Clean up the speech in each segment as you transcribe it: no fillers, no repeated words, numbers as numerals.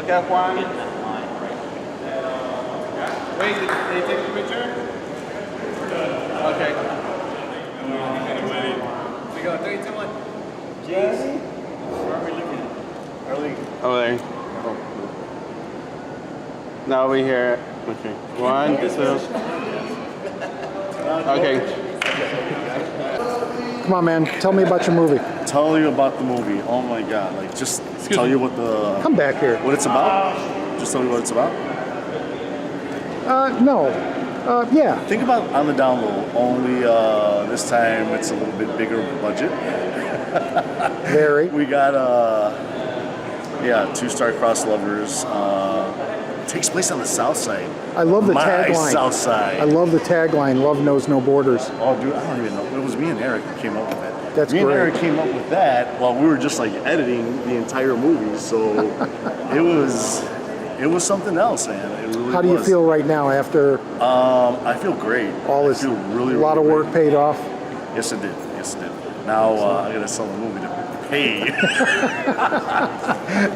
at Juan. Wait, did they take the picture? Okay. We go 3, 2, 1. Jesse? Where are we looking? Early. Over there. Now we here. Okay. 1, 2. Okay. Come on, man. Tell me about your movie. Tell you about the movie. Oh my god! Like just tell you what the Come back here. what it's about. Just tell me what it's about. No. Yeah. Think about on the down low. Only this time it's a little bit bigger budget. Very. We got 2-star cross lovers. Takes place on the south side. I love the My tagline. south side. I love the tagline. Love knows no borders. Oh, dude, I don't even know. It was me and Eric who came up with it. That's me great. and Eric came up with that while we were just like editing the entire movie. So it was something else, man. It really How do you was. feel right now after I feel great. all this? I feel really, a lot of really work great. paid off. Yes, it did. Yes, it did. Now I gotta sell the movie to pay.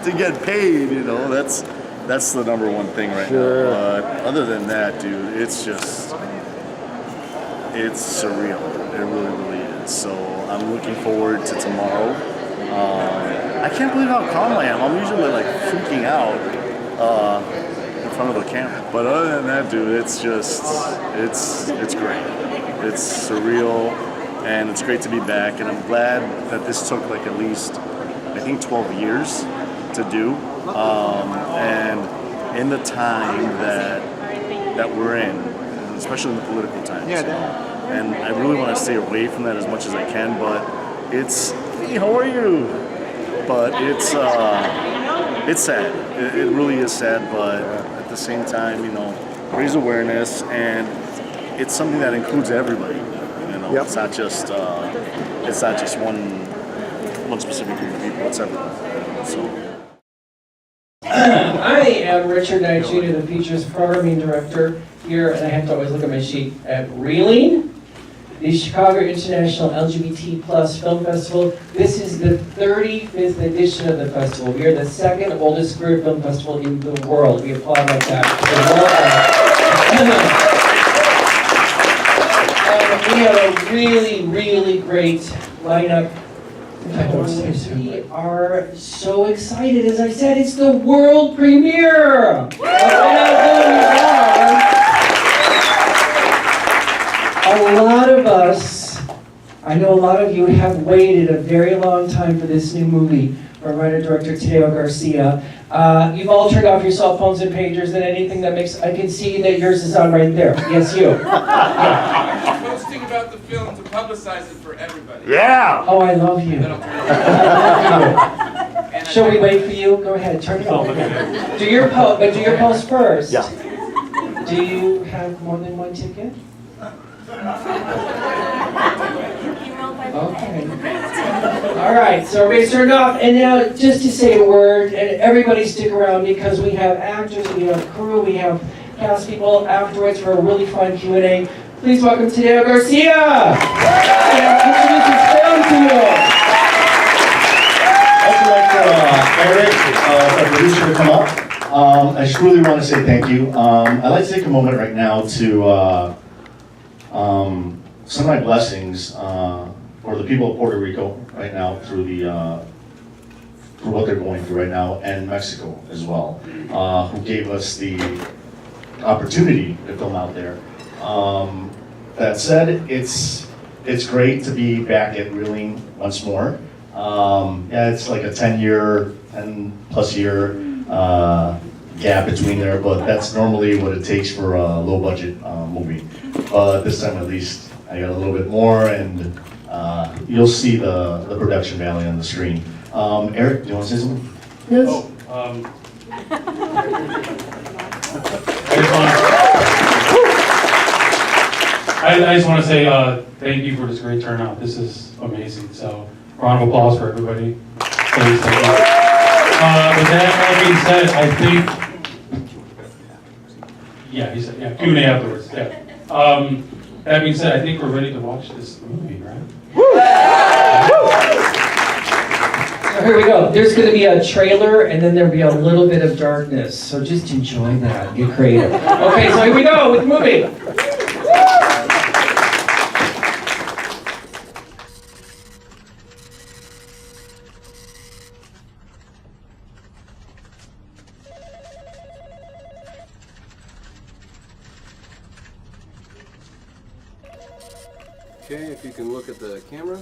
To get paid, you know, that's the number one thing right Sure. now. But other than that, dude, it's surreal. It really, really is. So I'm looking forward to tomorrow. I can't believe how calm I am. I'm usually like freaking out in front of the camera. But other than that, dude, it's great. It's surreal, and it's great to be back. And I'm glad that this took like at least, I think, 12 years to do. And in the time that we're in, especially in the political times. And I really want to stay away from that as much as I can, but it's, hey, how are you? But it's sad. It really is sad, but at the same time, you know, raise awareness, and it's something that includes everybody. You know, Yep. it's not just one specific group of people. It's everyone. So. I am Richard Knight Jr., the Features Programming Director here, and I have to always look at my sheet at Reeling, the Chicago International LGBT Plus Film Festival. This is the 35th edition of the festival. We are the second oldest queer film festival in the world. We applaud like that. And we have a really, really great lineup. We are so excited. As I said, it's the world premiere of Algun Lugar. A lot of us, I know a lot of you have waited a very long time for this new movie from writer-director Tadeo Garcia. You've all turned off your cell phones and pagers and anything that makes, I can see that yours is on right there. Yes, you. Yeah. Posting about the film to publicize it for everybody. Yeah! Oh, I love you. That'll turn I love you. Shall we wait for you? Go ahead, turn it on. Do your post, but do your post first. Yeah. Do you have more than one ticket? Okay. All right, so everybody's turned off, and now just to say a word, and everybody stick around because we have actors, we have crew, we have cast people afterwards for a really fun Q&A. Please welcome Tadeo Garcia. And introduce his film to you. I'd like Eric, our producer, to come up. I just really want to say thank you. I'd like to take a moment right now to some of my blessings for the people of Puerto Rico right now through what they're going through right now, and Mexico as well, who gave us the opportunity to film out there. That said, it's great to be back at Reeling once more. Yeah, it's like a 10 plus year gap between there, but that's normally what it takes for a low budget movie. But this time at least I got a little bit more, and you'll see the production value on the screen. Eric, do you want to say something? Yes. I just want to say thank you for this great turnout. This is amazing. So, round of applause for everybody. Please, thank you. With that being said, I think, he said, Q&A afterwards. Yeah. That being said, I think we're ready to watch this movie, right? here we go. There's going to be a trailer, and then there'll be a little bit of darkness. So just enjoy that. Get creative. Okay, so here we go with the movie. Okay, if you can look at the camera.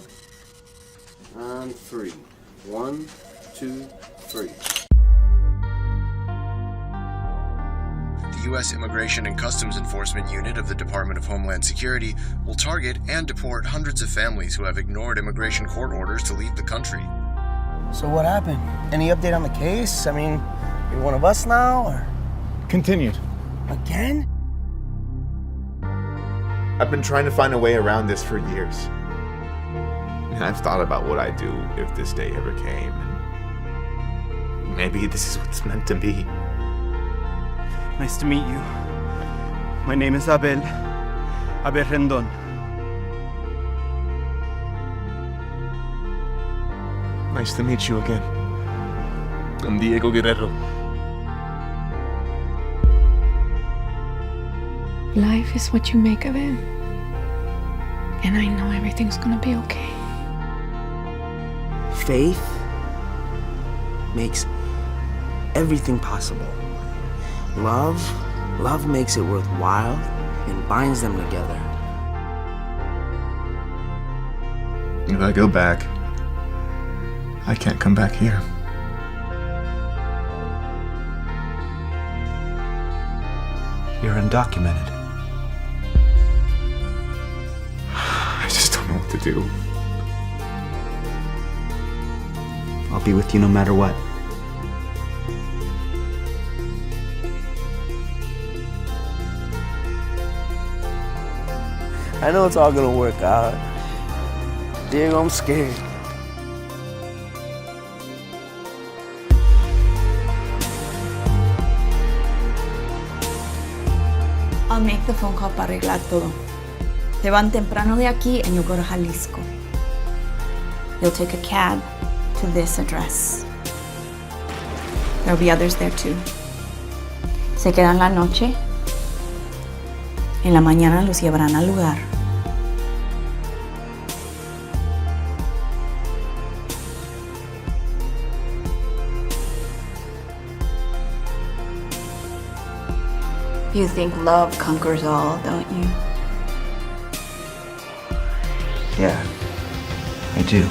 On 3. 1, 2, 3. The U.S. Immigration and Customs Enforcement Unit of the Department of Homeland Security will target and deport hundreds of families who have ignored immigration court orders to leave the country. So what happened? Any update on the case? I mean, you're one of us now, or? Continued. Again? I've been trying to find a way around this for years. And I've thought about what I'd do if this day ever came. And maybe this is what's meant to be. Nice to meet you. My name is Abel Rendon. Nice to meet you again. I'm Diego Guerrero. Life is what you make of it. And I know everything's gonna be okay. Faith makes everything possible. Love makes it worthwhile and binds them together. If I go back, I can't come back here. You're undocumented. I just don't know what to do. I'll be with you no matter what. I know it's all gonna work out. Diego, I'm scared. I'll make the phone call para arreglar todo. Te van temprano de aquí and you'll go to Jalisco. You'll take a cab to this address. There'll be others there too. Se quedan la noche. En la mañana los llevarán al lugar. You think love conquers all, don't you? Yeah, I do.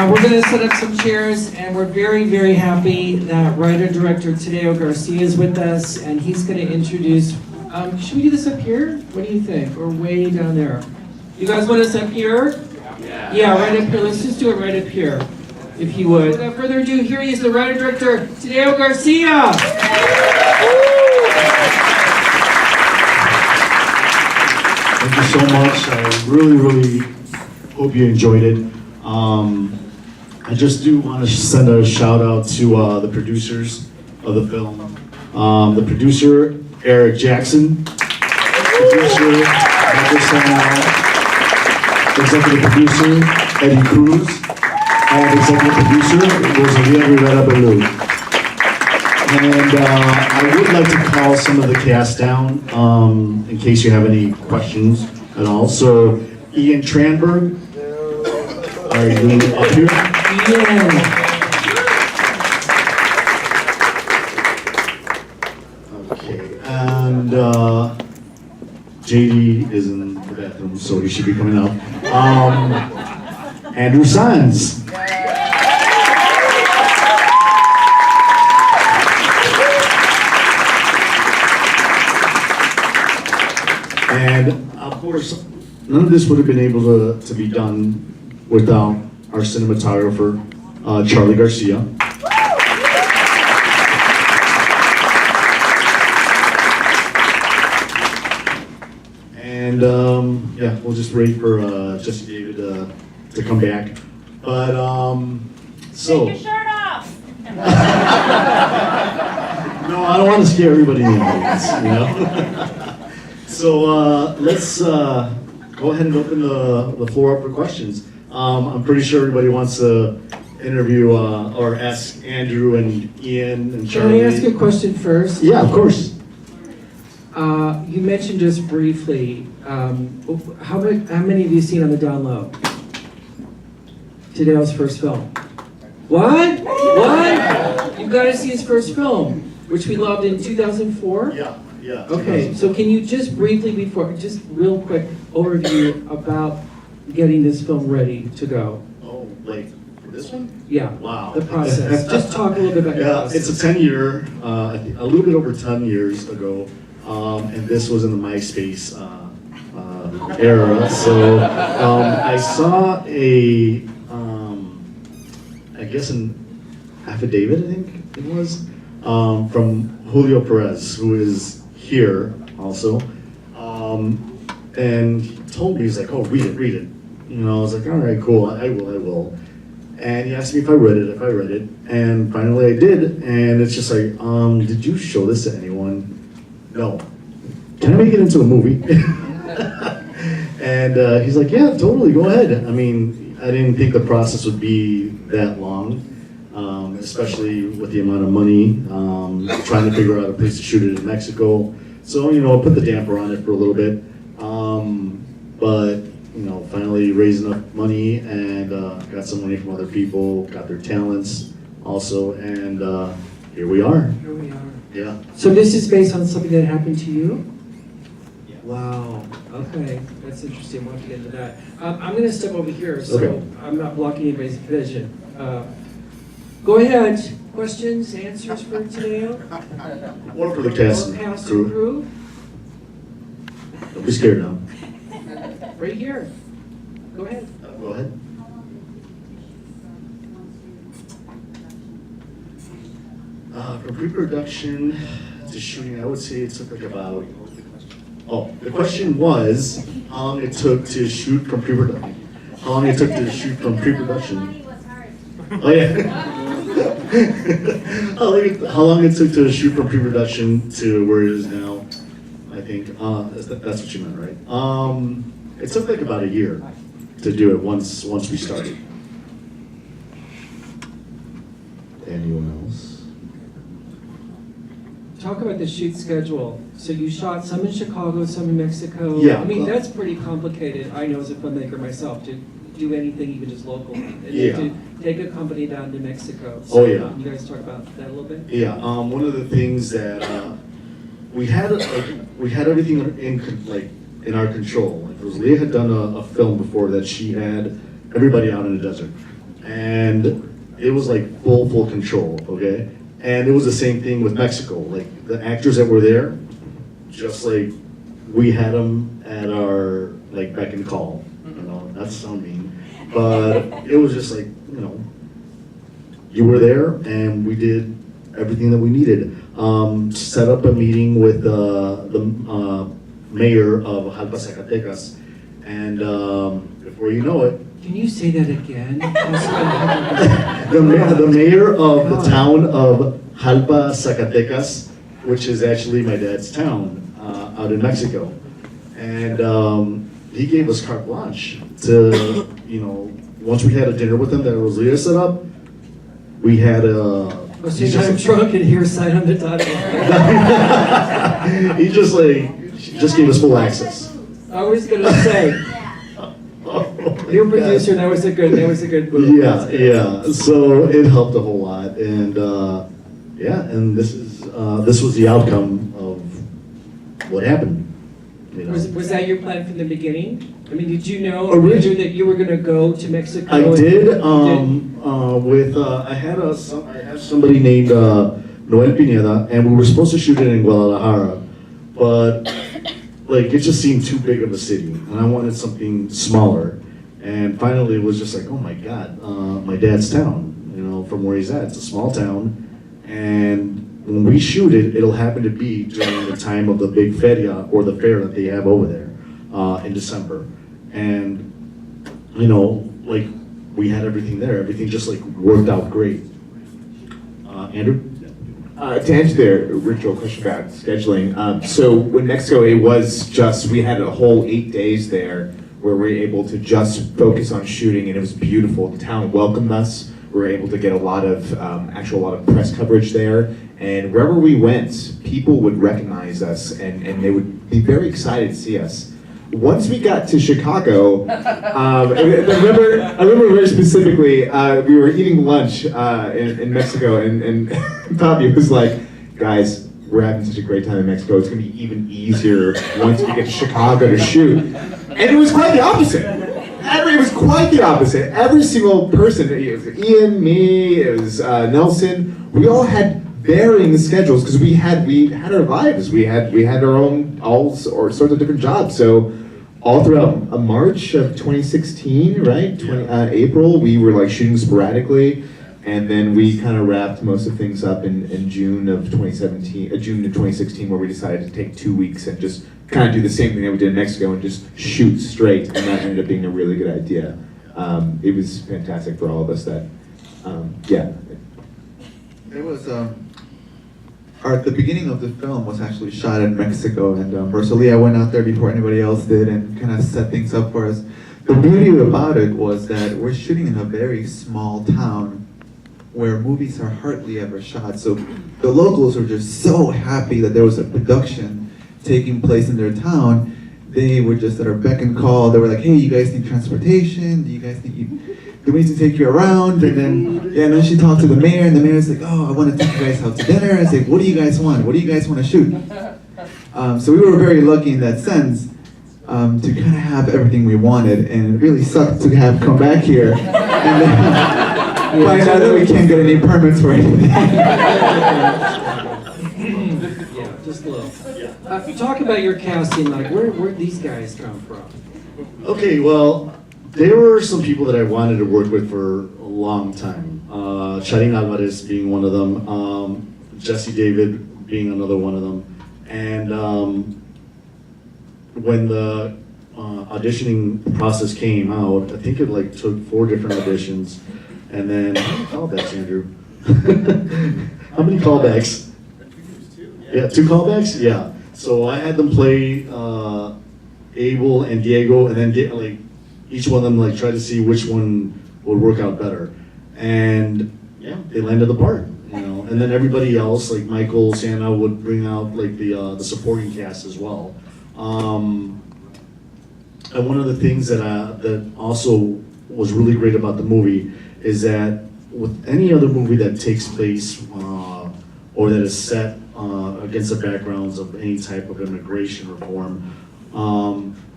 We're going to set up some chairs, and we're very, very happy that writer-director Tadeo Garcia is with us, and he's going to introduce, should we do this up here? What do you think? Or way down there? You guys want us up here? Yeah, right up here. Let's just do it right up here, if you would. Without further ado, here he is, the writer-director Tadeo Garcia! Thank you so much. I really hope you enjoyed it. I just do want to send a shout out to the producers of the film. The producer, Eric Jackson. Producer, Michael Sanal. Executive producer, Eddie Cruz. And executive producer, Rosalia Rivera Belu. And I would like to call some of the cast down in case you have any questions at all. So, Ian Tranberg, are you up here? JD is in the bathroom, so he should be coming out. Andrew Sanz. And of course, none of this would have been able to be done without our cinematographer, Charlie Garcia. And yeah, we'll just wait for Jesse David to come back. But so. Take your shirt off. No, I don't want to scare everybody in the audience, you know. So let's go ahead and open the floor up for questions. I'm pretty sure everybody wants to interview or ask Andrew and Ian and Charlie. Can I ask you a question first? Yeah, of course. You mentioned just briefly, how many have you seen on the down low? Tadeo's first film. What? What? You've got to see his first film, which we loved in 2004? Yeah. Okay, so can you just briefly, just real quick overview about getting this film ready to go? Oh, like for this one? Yeah. Wow. The process. Just talk a little bit about your process. It's a 10-year, a little bit over 10 years ago, and this was in the MySpace era. So I saw I guess an affidavit, I think it was, from Julio Perez, who is here also, and he told me, he's like, oh, read it. You know, I was like, all right, cool, I will. And he asked me if I read it, and finally I did, and it's just like, did you show this to anyone? No. Can I make it into a movie? And he's like, yeah, totally, go ahead. I mean, I didn't think the process would be that long, especially with the amount of money, trying to figure out a place to shoot it in Mexico. So, you know, I put the damper on it for a little bit. But, you know, finally raised enough money and got some money from other people, got their talents also, and here we are. Here we are. Yeah. So this is based on something that happened to you? Yeah. Wow. Okay, that's interesting. We'll have to get into that. I'm going to step over here, so Okay. I'm not blocking anybody's vision. Go ahead. Questions, answers for Tadeo? One for the cast and crew. Don't be scared now. Right here. Go ahead. Go ahead. From pre-production to shooting, I would say it took like about. Oh, the question was how long it took to shoot from pre-production. How long it took to shoot from pre-production. Oh yeah. How long it took to shoot from pre-production to where it is now? I think that's what you meant, right? It took like about a year to do it once we started. Anyone else? Talk about the shoot schedule. So you shot some in Chicago, some in Mexico. Yeah. I mean, that's pretty complicated. I know as a filmmaker myself to do anything even just local. And Yeah. to take a company down to Mexico. So Oh yeah. Can you guys talk about that a little bit? Yeah. One of the things that we had everything in our control. Like Rosalia had done a film before that she had everybody out in the desert, and it was like full control. Okay. And it was the same thing with Mexico. Like the actors that were there, just like we had them at our like beck and call. You know, not to sound mean, but it was just like, you know, you were there and we did everything that we needed. Set up a meeting with the mayor of Jalpa, Zacatecas, and before you know it. Can you say that again? The mayor of the town of Jalpa, Zacatecas, which is actually my dad's town out in Mexico. And he gave us carte blanche to, you know, once we had a dinner with him that Rosalia set up, we had a... I'm drunk and here sign on the dotted line. He just gave us full access. I was going to say... Your producer, that was a good move. Yeah. So it helped a whole lot, and and this was the outcome of what happened. You know? Was that your plan from the beginning? I mean, did you know Origi- that you were going to go to Mexico? I did. You I had somebody named Noel Pineda, and we were supposed to shoot it in Guadalajara, but like it just seemed too big of a city, and I wanted something smaller. And finally, it was just like, oh my God, my dad's town. You know, from where he's at, it's a small town, and when we shoot it, it'll happen to be during the time of the big feria or the fair that they have over there in December. And you know, like we had everything there. Everything just like worked out great. Andrew? To answer their original question about scheduling, so when Mexico, it was just, we had a whole 8 days there where we were able to just focus on shooting, and it was beautiful. The town welcomed us. We were able to get a lot of press coverage there, and wherever we went, people would recognize us, and they would be very excited to see us. Once we got to Chicago, I remember very specifically, we were eating lunch in Mexico, and Bobby was like, guys, we're having such a great time in Mexico. It's going to be even easier once we get to Chicago to shoot. And it was quite the opposite. It was quite the opposite. Every single person, it was Ian, me, it was Nelson, we all had varying schedules because we had our lives. We had our own all sorts of different jobs. So all throughout March of 2016, right? April, we were like shooting sporadically, and then we kind of wrapped most of things up in June of 2016, where we decided to take 2 weeks and just kind of do the same thing that we did in Mexico and just shoot straight, and that ended up being a really good idea. It was fantastic for all of us. That, yeah. It was the beginning of the film was actually shot in Mexico, and Rosalia went out there before anybody else did and kind of set things up for us. The beauty about it was that we're shooting in a very small town where movies are hardly ever shot, so the locals were just so happy that there was a production taking place in their town. They were just at our beck and call. They were like, hey, you guys need transportation? Do you guys do we need to take you around? And then she talked to the mayor, and the mayor's like, oh, I want to take you guys out to dinner. I said, what do you guys want? What do you guys want to shoot? So we were very lucky in that sense to kind of have everything we wanted, and it really sucked to have come back here and then find out that we can't get any permits for anything. Yeah, just a little. Talk about your casting, like where'd these guys come from? Okay, well, there were some people that I wanted to work with for a long time. Charin Alvarez being one of them, Jesse David being another one of them. And when the auditioning process came out, I think it like took 4 different auditions. And then, how many callbacks, Andrew? How many callbacks? Yeah, 2 callbacks? Yeah. So I had them play Abel and Diego, and then like each one of them like try to see which one would work out better. And yeah, they landed the part, you know. And then everybody else, like Michael, Santa, would bring out like the supporting cast as well. And one of the things that also was really great about the movie is that with any other movie that takes place or that is set against the backgrounds of any type of immigration reform,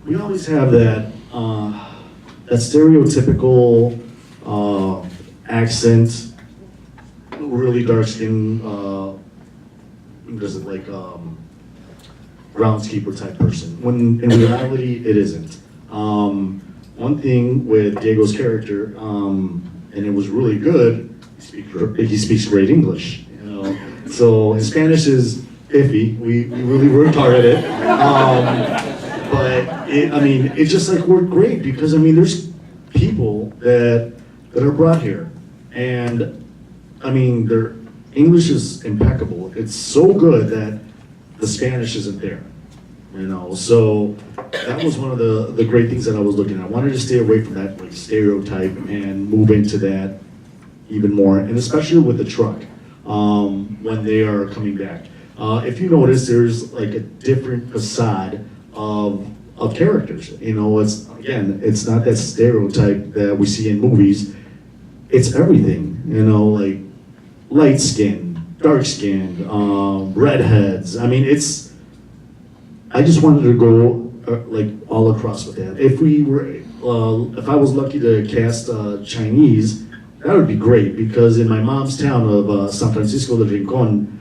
we always have that stereotypical accent, really dark skin, groundskeeper type person, when in reality it isn't. One thing with Diego's character, and it was really good, he speaks great English, you know. So his Spanish is iffy. We really worked hard at it. But it just like worked great because there's people that are brought here, and their English is impeccable. It's so good that the Spanish isn't there, you know. So that was one of the great things that I was looking at. I wanted to stay away from that like stereotype and move into that even more, and especially with the truck when they are coming back. If you notice, there's like a different facade of characters. You know, it's not that stereotype that we see in movies. It's everything, you know, like light skin, dark skin, redheads. I just wanted to go like all across with that. If we were, if I was lucky to cast Chinese, that would be great, because in my mom's town of San Francisco de Rincon,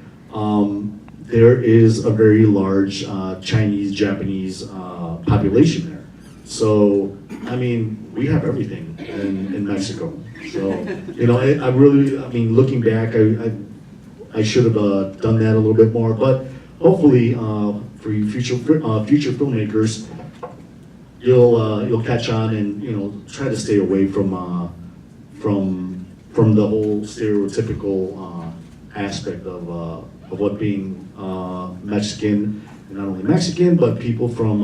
there is a very large Chinese, Japanese population there. So, I mean, we have everything in Mexico. So, you know, I really, I mean, looking back, I should have done that a little bit more, but hopefully for you future filmmakers, you'll catch on and, you know, try to stay away from the whole stereotypical aspect of what being Mexican, and not only Mexican, but people from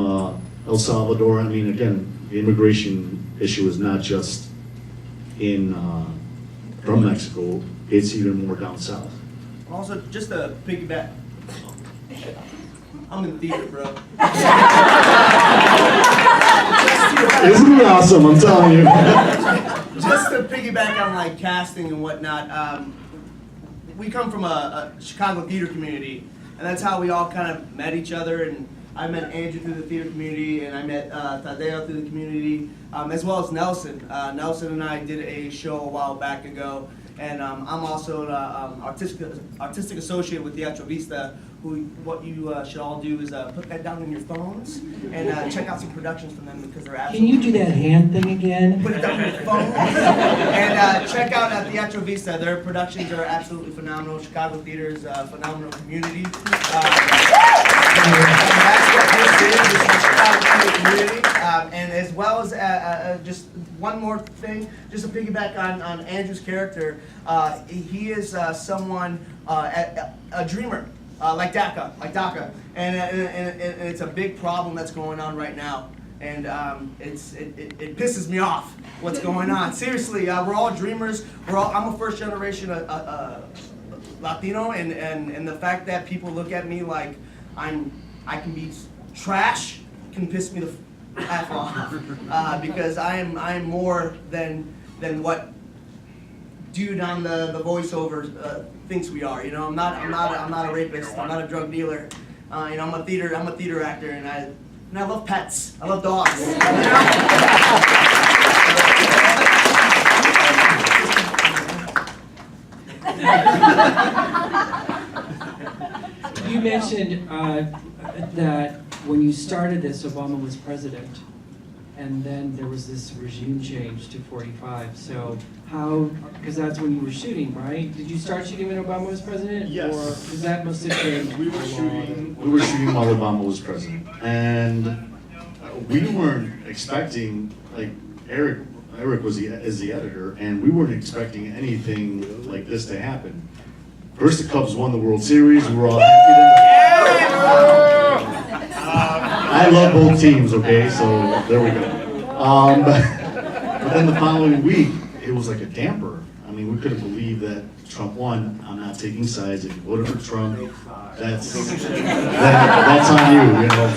El Salvador. I mean, again, the immigration issue is not just from Mexico, it's even more down south. Also, just to piggyback, I'm in theater, bro. Isn't he awesome? I'm telling you. Just to piggyback on like casting and whatnot, we come from a Chicago theater community, and that's how we all kind of met each other. And I met Andrew through the theater community, and I met Tadeo through the community, as well as Nelson. Nelson and I did a show a while back ago, and I'm also an artistic associate with Teatro Vista. What you should all do is put that down in your phones and check out some productions from them, because they're absolutely. Can you do that hand thing again? Put it down on your phone and check out Teatro Vista. Their productions are absolutely phenomenal. Chicago theater is a phenomenal community. That's what this is the Chicago theater community. And as well as just one more thing, just to piggyback on Andrew's character, he is someone, a dreamer. Like DACA, and it's a big problem that's going on right now, and it pisses me off what's going on. Seriously, we're all dreamers. I'm a first generation Latino, and the fact that people look at me like I can be trash can piss me the f off, because I am more than what dude on the voiceover thinks we are. You know, I'm not a rapist. I'm not a drug dealer. You know, I'm a theater actor, and I love pets. I love dogs. You mentioned that when you started this, Obama was president, and then there was this regime change to 45. So how, because that's when you were shooting, right? Did you start shooting when Obama was president? Yes. Or because that must have been. We were shooting while Obama was president, and we weren't expecting, like, Eric is the editor, and we weren't expecting anything like this to happen. First, the Cubs won the World Series. We were all happy. I love both teams. Okay, so there we go. But then the following week, it was like a damper. I mean, we couldn't believe that Trump won. I'm not taking sides. If you voted for Trump, that's on you, you know.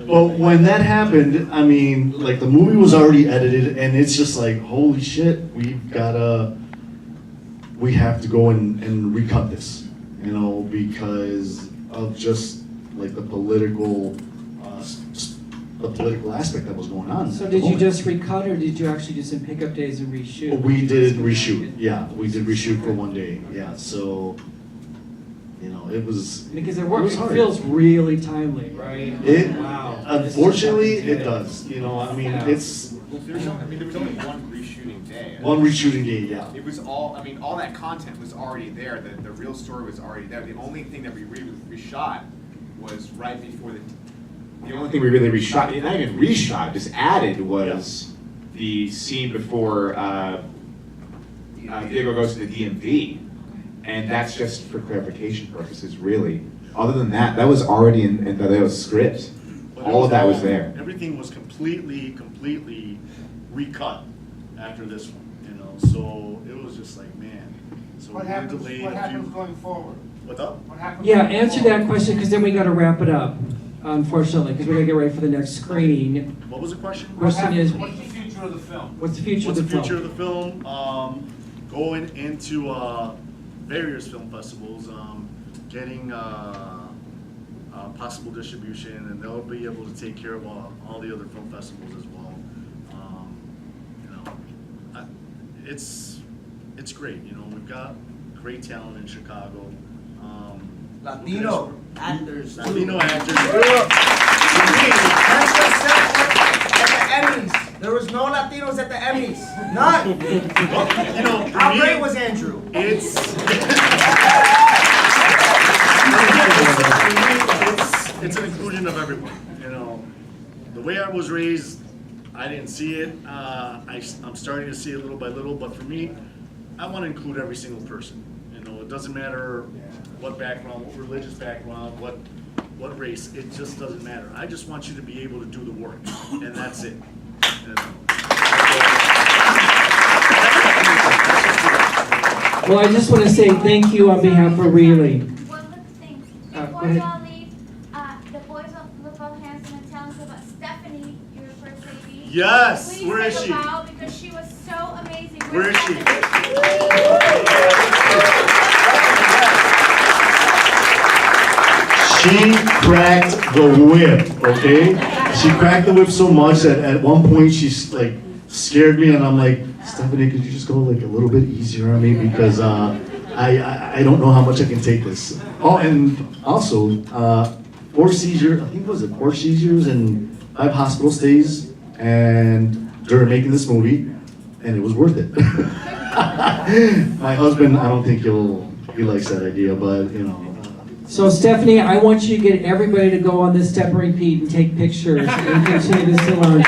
But when that happened, I mean, like, the movie was already edited, and it's just like, holy shit, we have to go and recut this, you know, because of just like the political aspect that was going on. So did you just recut, or did you actually do some pickup days and reshoot? We did reshoot, yeah. We did reshoot for one day, yeah. So, you know, it was. Because it feels really timely, right? Wow. Unfortunately, it does. You know, I mean, it's. There was only one reshooting day. One reshooting day, yeah. It was all, I mean, all that content was already there. The real story was already there. The only thing that we reshot was right before the only thing we really reshot, not even reshot, just added was the scene before Diego goes to the DMV. And that's just for clarification purposes, really. Other than that, that was already in Tadeo's script. All of that was there. Everything was completely recut after this one, you know. So it was just like, man. So What happens going forward? What's up? What happens Yeah, going answer forward? that question, because then we got to wrap it up, unfortunately, because we got to get ready for the next screening. What was the question? Question is, What's the future of the film? what's the future of the film? What's the future of the film? Going into various film festivals, getting possible distribution, and they'll be able to take care of all the other film festivals as well. You know, it's great. You know, we've got great talent in Chicago. Latino actors. Latino actors. That's what said at the Emmys. There was no Latinos at the Emmys. None. Well, you know, How great was Andrew? It's an inclusion of everyone. You know, the way I was raised, I didn't see it. I'm starting to see it little by little, but for me, I want to include every single person. You know, it doesn't matter what background, what religious background, what race. It just doesn't matter. I just want you to be able to do the work, and that's it. Well, I just want to say thank you on behalf of Reeling. One little thing. Go Before ahead. y'all leave, the boys will look all handsome and tell us about Stephanie, your first lady. Yes, Please where is take she? a bow because she was so amazing. Where is she? She cracked the whip, okay? She cracked the whip so much that at one point she's like scared me, and I'm like, Stephanie, could you just go like a little bit easier on me, because I don't know how much I can take this. Oh, and also 4 seizures, I think, was it 4 seizures and 5 hospital stays, and during making this movie, and it was worth it. My husband, I don't think he likes that idea, but you know. So Stephanie, I want you to get everybody to go on this step and repeat and take pictures and continue this to learn.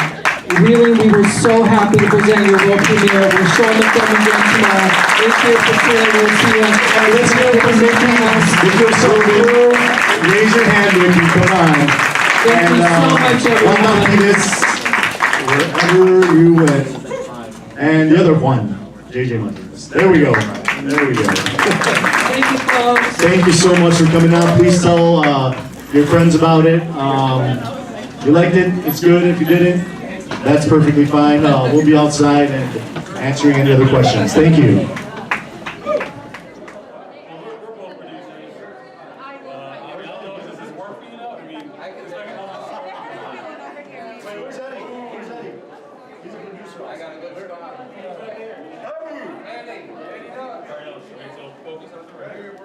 Really, we were so happy to present your world premiere. We're showing the film again tomorrow. Thank you for seeing. We'll see you. Let's go to Mickey Mouse. If you're so cool, raise your hand with me, come on. Thank you so much, everyone. One happiness wherever you went. And the other one, JJ Martinez. There we go. There we go. Thank you, folks. Thank you so much for coming out. Please tell your friends about it. If you liked it, it's good. If you didn't, that's perfectly fine. We'll be outside and answering any other questions. Thank you. Focus on the record.